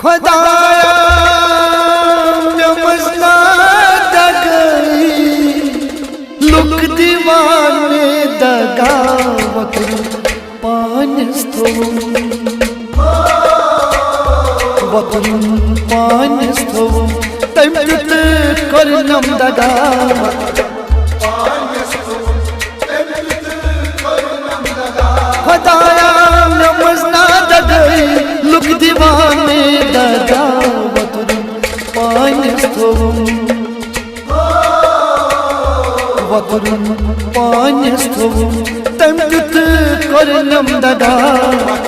खुदाया मजना दगई लुक दीवाने दगावत पानस्थो वतन पानस्थो तम जुत करनम दगावत खुदाया मजना दगई लुक दीवाने दगावत पानस्थो वतन पानस्थो तम जुत करनम दगावत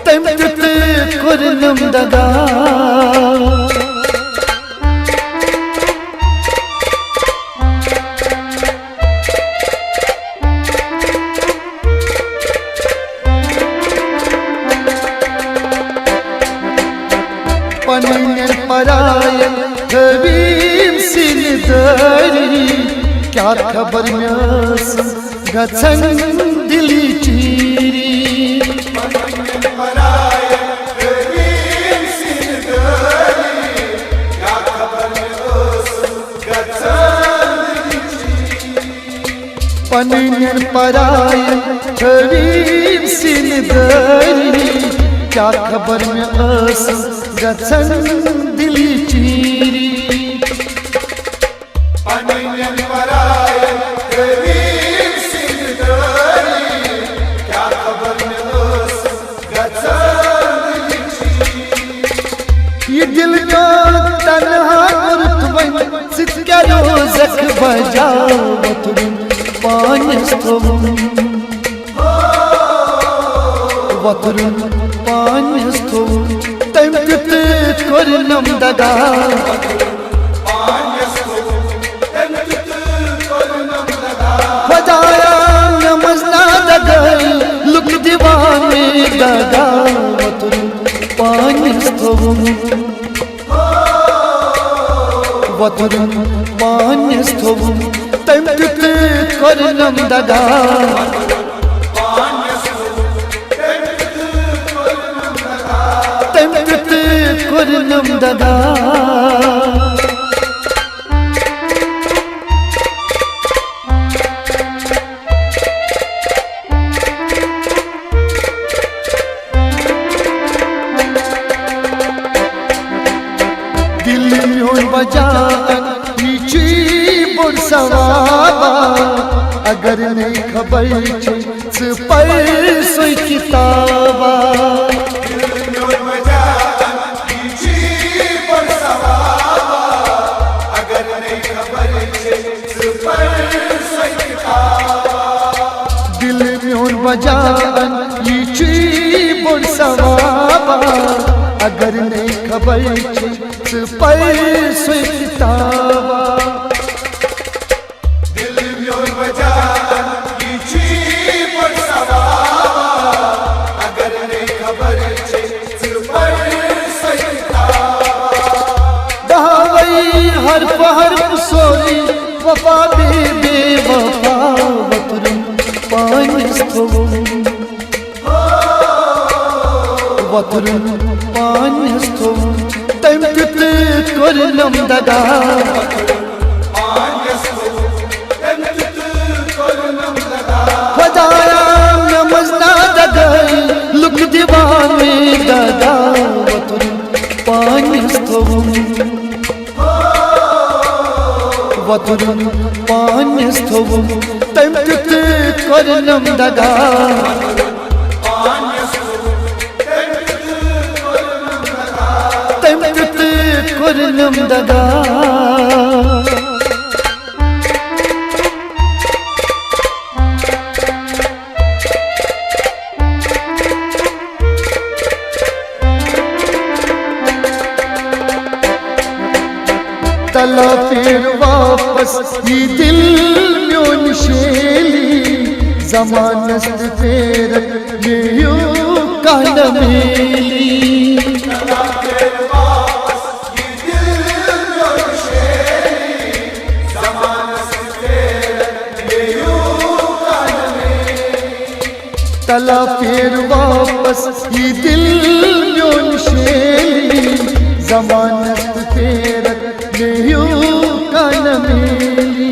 तम जुत करनम दगावत पनन परायन हबीब सिन दरी क्या खबर म्यास गछन दिली चीरी पनन परायन हबीब सिन दरी क्या खबर म्यास गछन दिली चीरी पनन परायन हबीब सिन दरी क्या खबर म्यास गछन दिली चीरी पनन परायन हबीब सिन दरी क्या खबर म्यास गछन दिली चीरी ये दिल का तन्हा रुतबन सित क्या रोज़क बजावत पानस्थो वतन पानस्थो तम जुत करनम दगावत खुदाया मजना दगई लुक दीवाने दगावत पानस्थो वतन पानस्थो तम जुत करनम दगावत करनम दगावत दिल में बजान नीची बोल सवाबा अगर नहीं खबर पर सोई किताबा दिल में बजान ये बोल सवाबा अगर नहीं खबर पर सोई किताबा दिल में बजान ये बोल सवाबा अगर नहीं खबर पर सोई किताबा दहावई हर पहर सोरी वफा बेवफा वतन पानस्थो वतन पानस्थो तम जुत करनम दगावत खुदाया मजना दगई लुक दीवाने दगावत पानस्थो वतन पानस्थो तम जुत करनम दगावत तम जुत करनम दगावत तला फिर वापस ये दिल म्योन शेली जमानत फेर ये यू कान मेली तला फिर वापस ये दिल म्योन शेली जमानत फेर ये यू कान मेली तला फिर वापस ये दिल शेली जमानत फेरत नेयू कानमेली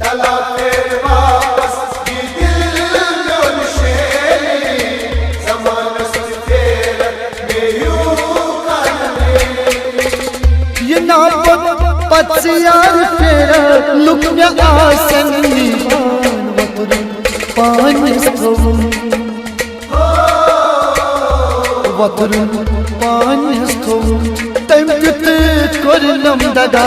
तला फेर वापस ये दिल म्योन शेली जमानत फेरत नेयू कानमेली ये नापक पत्सियार फेरा लुक्या आसन निवान वतुरन पानिस्तवुम वतुरन पानिस्तवुम तमकित करनम दगा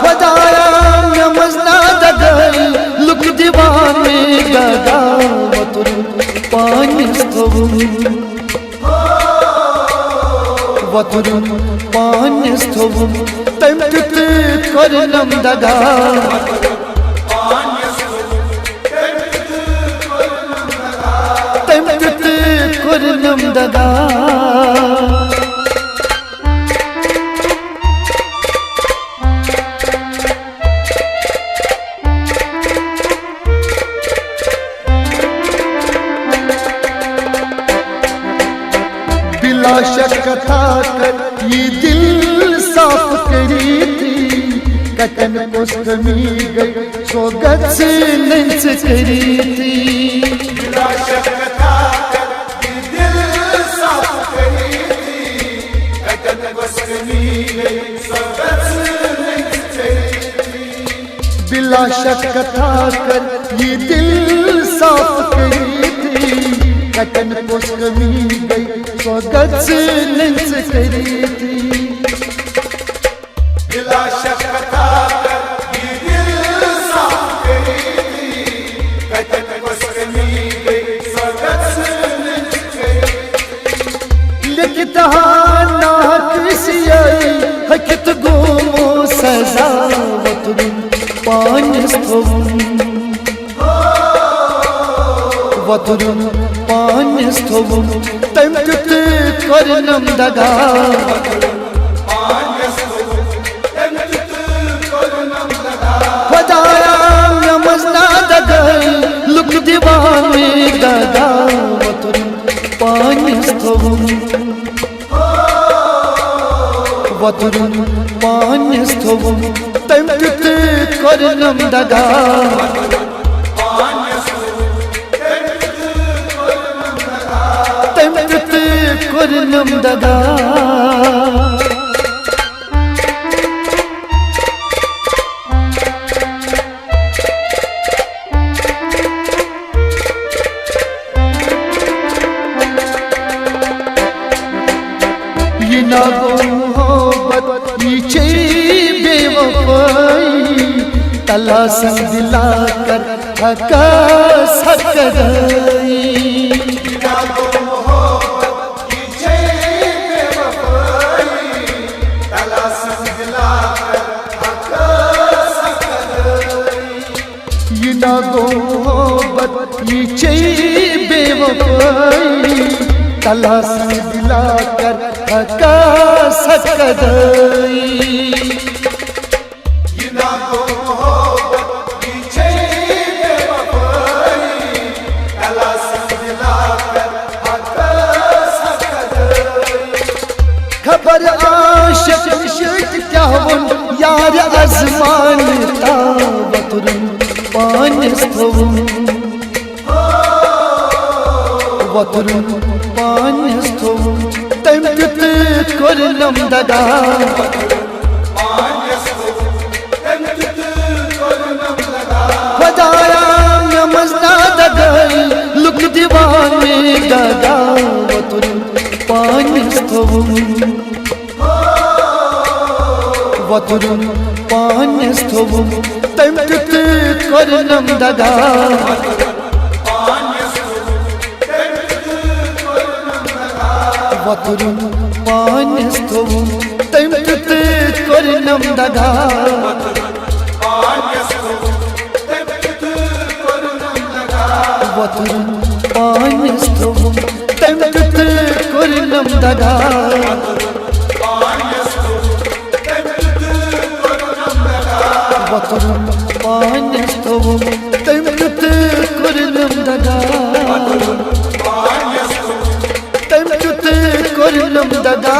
खुदाया नमज़ना दगल लुक दीवान में दगा वतुरन पानिस्तवुम वतुरन पानिस्तवुम तमकित करनम दगा तमकित करनम दगा बिला शक था कर ये दिल साफ करी थी कटन कुछ कमी गई सोगत से नंच करी थी बिला शक था कर ये दिल साफ करी थी कटन कुछ कमी गई सोगत से नंच करी थी बिला शक था कर ये दिल साफ करी थी कटन कुछ कमी गई सोगत से नंच करी थी बिला शक था कर ये दिल साफ करी थी कटन कुछ कमी गई सोगत से नंच करी लिखता ना किसी हकित गोमो सजा वतुरन पानिस्तवुम वतुरन पानिस्तवुम तमकित करनम दगा खुदाया नमज़ना दगल लुक दीवान में दगा वतुरन पानिस्तवुम वतुरन पानिस्तवुम तमकित करनम दगा तमकित करनम दगा ये ना मोहब्बत पीछे बेवफाई तला संग दिला कर हका सक गई ये ना मोहब्बत पीछे बेवफाई तला संग दिला कर हका सक गई खबर आशिक इश्क क्या वन यार अज़मान ता वतुरन पानिस्तवुम वतुरन पानिस्तवुम तमकित करनम दगा खुदाया नमज़ना दगल लुक दीवान में दगा वतुरन पानिस्तवुम वतुरन पानिस्तवुम तमकित करनम दगा वतुरन पानिस्तवुम तमकित करनम दगा वतुरन पानिस्तवुम तमकित करनम दगा वतुरन पानिस्तवुम तम जुत कुरलम दगा Makulun, Mayasku, तम जुत कुरलम दगा